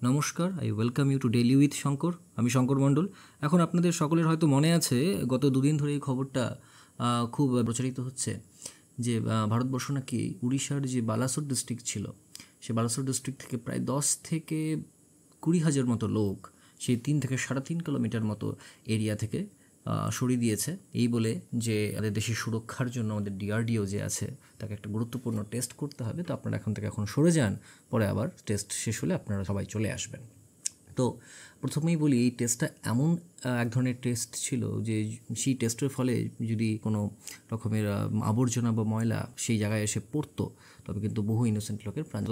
নমস্কার, I welcome you to daily with Shankar. আমি শঙ্কর মণ্ডল। এখন আপনাদের সকলের হয়তো মনে আছে, গত দুদিন ধরে এই খবরটা খুব প্রচারিত হচ্ছে যে ভারতবর্ষ নাকি উড়িষ্যার যে বালাসোর ডিস্ট্রিক্ট ছিল, সে বালাসোর ডিস্ট্রিক্ট থেকে প্রায় 10 থেকে 20,000 মতো লোক সেই 3 থেকে 3.5 কিলোমিটার মতো এরিয়া থেকে সরিয়ে দিয়েছে, এই বলে যে আমাদের দেশের সুরক্ষার জন্য আমাদের ডিআরডিও যে আছে তাকে একটা গুরুত্বপূর্ণ টেস্ট করতে হবে। তো আপনারা এখন সরে যান, পরে আবার টেস্ট শেষ হলে আপনারা সবাই চলে আসবেন। তো প্রথমেই বলি, এই টেস্টটা এমন এক ধরনের টেস্ট ছিল যে সেই টেস্টের ফলে যদি কোনো রকমের আবর্জনা বা ময়লা সেই জায়গায় এসে পড়তো, তবে কিন্তু বহু ইনোসেন্ট লোকের প্রাণ।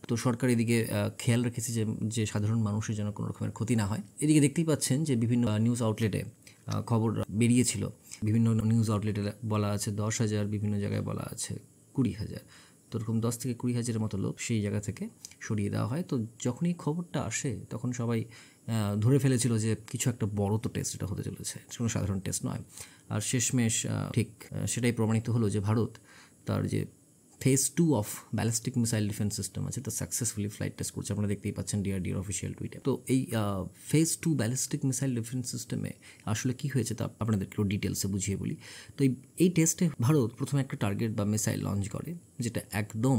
তো সরকার এদিকে খেয়াল রেখেছে যে সাধারণ মানুষের যেন কোনো রকমের ক্ষতি না হয়। এদিকে দেখতেই পাচ্ছেন যে বিভিন্ন নিউজ আউটলেটে খবর বেরিয়েছিল। বিভিন্ন নিউজ আউটলেটে বলা আছে 10,000, বিভিন্ন জায়গায় বলা আছে 20,000। তো এরকম 10 থেকে 20,000-এর মতো লোক সেই জায়গা থেকে সরিয়ে দেওয়া হয়। তো যখনই খবরটা আসে তখন সবাই ধরে ফেলেছিল যে কিছু একটা বড় তো টেস্ট এটা হতে চলেছে, কোনো সাধারণ টেস্ট নয়। আর শেষমেশ ঠিক সেটাই প্রমাণিত হলো যে ভারত তার যে phase 2 of ballistic missile defence system আছে তা সাকসেসফুলি ফ্লাইট টেস্ট করছে। আপনারা দেখতেই পাচ্ছেন ডিআরডিওর অফিসিয়াল টুইটে। তো এই ফেজ 2 ব্যালিস্টিক মিসাইল ডিফেন্স সিস্টেমে আসলে কি হয়েছে তা আপনাদেরকে ডিটেলসে বুঝিয়ে বলি। তো এই টেস্টে ভারত প্রথমে একটা টার্গেট বা মিসাইল লঞ্চ করে, যেটা একদম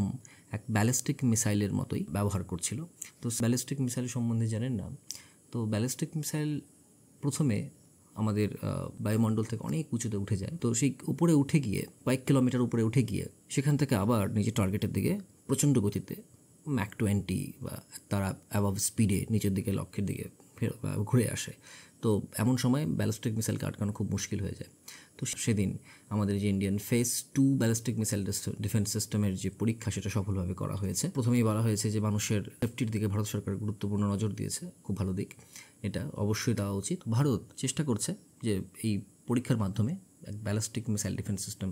এক ব্যালিস্টিক মিসাইলের মতোই ব্যবহার করছিল। তো ব্যালিস্টিক মিসাইল সম্বন্ধে জানেন না? তো ব্যালিস্টিক মিসাইল প্রথমে আমাদের বায়ুমণ্ডল থেকে অনেক উঁচুতে উঠে যায়। তো সেই উপরে উঠে গিয়ে কয়েক কিলোমিটার উপরে উঠে গিয়ে সেখান থেকে আবার নিজের টার্গেটের দিকে প্রচণ্ড গতিতে ম্যাক 20 বা তারা অ্যাবাভ স্পিডে নিচের দিকে লক্ষ্যের দিকে ঘুরে আসে। তো এমন সময় ব্যালিস্টিক মিসাইলকে আটকানো খুব মুশকিল হয়ে যায়। তো সেদিন আমাদের যে Indian phase 2 ballistic missile defence সিস্টেমের যে পরীক্ষা, সেটা সফলভাবে করা হয়েছে। প্রথমেই বলা হয়েছে যে মানুষের সেফটির দিকে ভারত সরকার গুরুত্বপূর্ণ নজর দিয়েছে, খুব ভালো দিক, এটা অবশ্যই দেওয়া উচিত। ভারত চেষ্টা করছে যে এই পরীক্ষার মাধ্যমে এক ব্যালিস্টিক মিসাইল ডিফেন্স সিস্টেম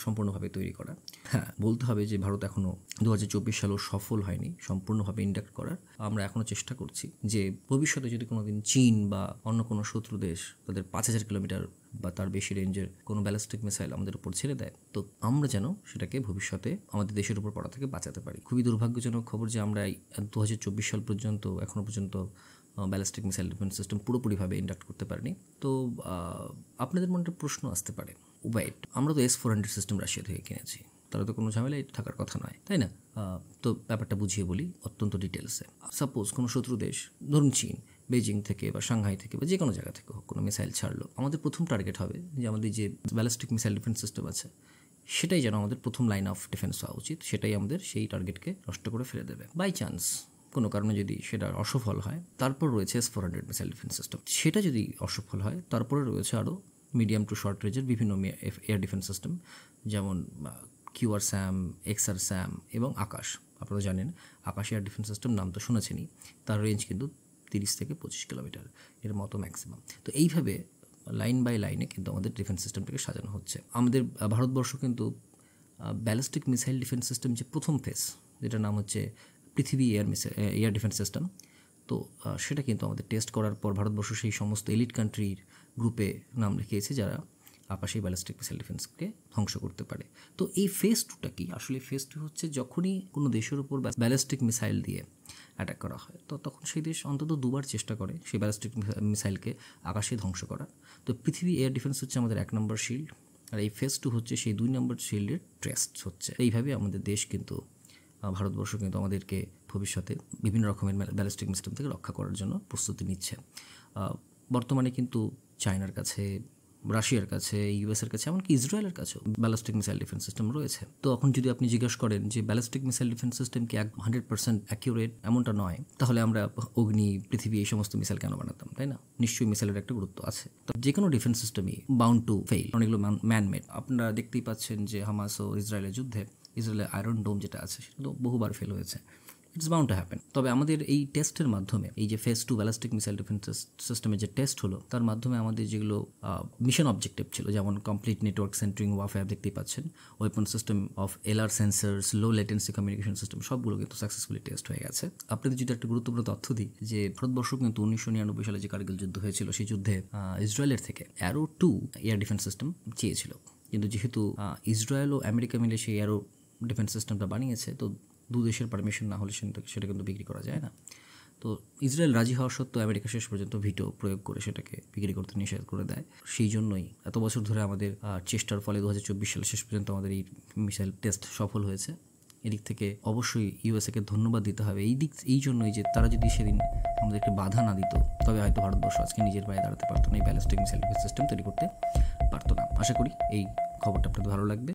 সম্পূর্ণভাবে তৈরি করা। হ্যাঁ, বলতে হবে যে ভারত এখনও 2024 সালেও সফল হয়নি সম্পূর্ণভাবে ইন্ডাক্ট করার। আমরা এখনও চেষ্টা করছি যে ভবিষ্যতে যদি কোনো দিন চীন বা অন্য কোনো শত্রু দেশ তাদের 5,000 কিলোমিটার বা তার বেশি রেঞ্জের কোনো ব্যালিস্টিক মিসাইল আমাদের উপর ছেড়ে দেয়, তো আমরা যেন সেটাকে ভবিষ্যতে আমাদের দেশের উপর পড়া থেকে বাঁচাতে পারি। খুবই দুর্ভাগ্যজনক খবর যে আমরা 2024 সাল পর্যন্ত এখনও পর্যন্ত ব্যালিস্টিক মিসাইল ডিফেন্স সিস্টেম পুরোপুরিভাবে ইন্ডাক্ট করতে পারিনি। তো আপনাদের মনে একটা প্রশ্ন আসতে পারে, ওয়েট, আমরা তো S-400 সিস্টেম রাশিয়া থেকে কিনেছি, তারা তো কোনো ঝামেলাই থাকার কথা নয়, তাই না? তো ব্যাপারটা বুঝিয়ে বলি অত্যন্ত ডিটেলসে। সাপোজ কোনো শত্রু দেশ, ধরুন চীন, বেজিং থেকে বা সাংহাই থেকে বা যে কোনো জায়গা থেকে হোক, কোনো মিসাইল ছাড়লো, আমাদের প্রথম টার্গেট হবে যে আমাদের যে ব্যালিস্টিক মিসাইল ডিফেন্স সিস্টেম আছে সেটাই যেন আমাদের প্রথম লাইন অফ ডিফেন্স হওয়া উচিত। সেটাই আমাদের সেই টার্গেটকে নষ্ট করে ফেলে দেবে। বাই চান্স কোনো কারণে যদি সেটা অসফল হয়, তারপর রয়েছে S-400 মিসাইল ডিফেন্স সিস্টেম। সেটা যদি অসফল হয়, তারপরে রয়েছে আরও মিডিয়াম টু শর্ট রেঞ্জের বিভিন্ন এয়ার ডিফেন্স সিস্টেম, যেমন QRSAM, XRSAM এবং আকাশ। আপনারা জানেন আকাশ এয়ার ডিফেন্স সিস্টেম নাম তো শুনেছেনই, তার রেঞ্জ কিন্তু 30 থেকে 25 কিলোমিটার এর মতো ম্যাক্সিমাম। তো এইভাবে লাইন বাই লাইনে কিন্তু আমাদের ডিফেন্স সিস্টেমটাকে সাজানো হচ্ছে। আমাদের ভারতবর্ষ কিন্তু ব্যালিস্টিক মিসাইল ডিফেন্স সিস্টেম যে প্রথম ফেজ, যেটার নাম হচ্ছে পৃথিবী এয়ার ডিফেন্স সিস্টেম, তো সেটা কিন্তু আমাদের টেস্ট করার পর ভারতবর্ষ সেই সমস্ত এলিট কান্ট্রির গ্রুপে নাম লিখিয়েছে যারা আকাশে ব্যালিস্টিক মিসাইল ডিফেন্সকে ধ্বংস করতে পারে। তো এই ফেজ 2টা কি? আসলে ফেজ 2 হচ্ছে যখনই কোনো দেশের উপর ব্যালিস্টিক মিসাইল দিয়ে অ্যাটাক করা হয়, তো তখন সেই দেশ অন্তত 2বার চেষ্টা করে সেই ব্যালিস্টিক মিসাইলকে আকাশে ধ্বংস করার। তো পৃথিবী এয়ার ডিফেন্স হচ্ছে আমাদের 1 নম্বর শিল্ড, আর এই ফেজ 2 হচ্ছে সেই 2 নম্বর শিল্ডের টেস্ট হচ্ছে। এইভাবে আমাদের দেশ কিন্তু, ভারতবর্ষ কিন্তু আমাদেরকে ভবিষ্যতে বিভিন্ন রকমের ব্যালিস্টিক সিস্টেম থেকে রক্ষা করার জন্য প্রস্তুতি নিচ্ছে। বর্তমানে কিন্তু চায়নার কাছে, রাশিয়ার কাছে, US-এর কাছে, এমনকি ইসরায়েলের কাছেও ব্যালিস্টিক মিসাইল ডিফেন্স সিস্টেম রয়েছে। তো এখন যদি আপনি জিজ্ঞেস করেন যে ব্যালিস্টিক মিসাইল ডিফেন্স সিস্টেম কি 100% অ্যাকিউরেট, এমনটা নয়, তাহলে আমরা অগ্নি, পৃথিবী এই সমস্ত মিসাইল কেন বানাতাম, তাই না? নিশ্চয়ই মিসাইলের একটা গুরুত্ব আছে। তো যে কোনো ডিফেন্স সিস্টেমই বাউন্ড টু ফেইল, অনেকগুলো ম্যানমেড। আপনারা দেখতেই পাচ্ছেন যে হামাস ও ইসরায়েলের যুদ্ধে ইসরায়েলের আয়রন ডোম যেটা আছে সেটা তো বহুবার ফেল হয়েছে। It's bound to happen. তবে আমাদের এই টেস্টের মাধ্যমে, এই যে ফেজ 2 ব্যালিস্টিক মিসাইল ডিফেন্স সিস্টেমের যে টেস্ট হলো, তার মাধ্যমে আমাদের যেগুলো মিশন অবজেক্টিভ ছিল, যেমন কমপ্লিট নেটওয়ার্ক সেন্টারিং ওয়ারফেয়ার দেখতেই পাচ্ছেন, weapon system of LR sensors, low latency communication system, সবগুলো কিন্তু সাকসেসফুলি টেস্ট হয়ে গেছে। আপনাদের যদি একটা গুরুত্বপূর্ণ তথ্য দিই যে ভারতবর্ষ কিন্তু 1999 সালে যে কার্গিল যুদ্ধ হয়েছিল, সেই যুদ্ধে ইসরায়েলের থেকে অ্যারো 2 এয়ার ডিফেন্স সিস্টেম চেয়েছিল, কিন্তু যেহেতু ইসরায়েল ও আমেরিকা মিলে সেই অ্যারো ডিফেন্স সিস্টেমটা বানিয়েছে, তো দু দেশের পারমিশন না হলে সেটা কিন্তু বিক্রি করা যায় না। তো ইসরায়েল রাজি হওয়া সত্ত্বেও আমেরিকা শেষ পর্যন্ত ভিটো প্রয়োগ করে সেটাকে বিক্রি করতে নিষেধ করে দেয়। সেই জন্যই এত বছর ধরে আমাদের চেষ্টার ফলে 2024 সালে শেষ পর্যন্ত আমাদের এই মিসাইল টেস্ট সফল হয়েছে। এদিক থেকে অবশ্যই ইউএসএকে ধন্যবাদ দিতে হবে এই জন্যই যে তারা যদি সেদিন আমাদেরকে বাধা না দিত, তবে হয়তো ভারতবর্ষ আজকে নিজের পায়ে দাঁড়াতে পারতো না, এই ব্যালিস্টিক মিসাইল সিস্টেম তৈরি করতে পারতো না। আশা করি এই খবরটা আপনাদের ভালো লাগবে।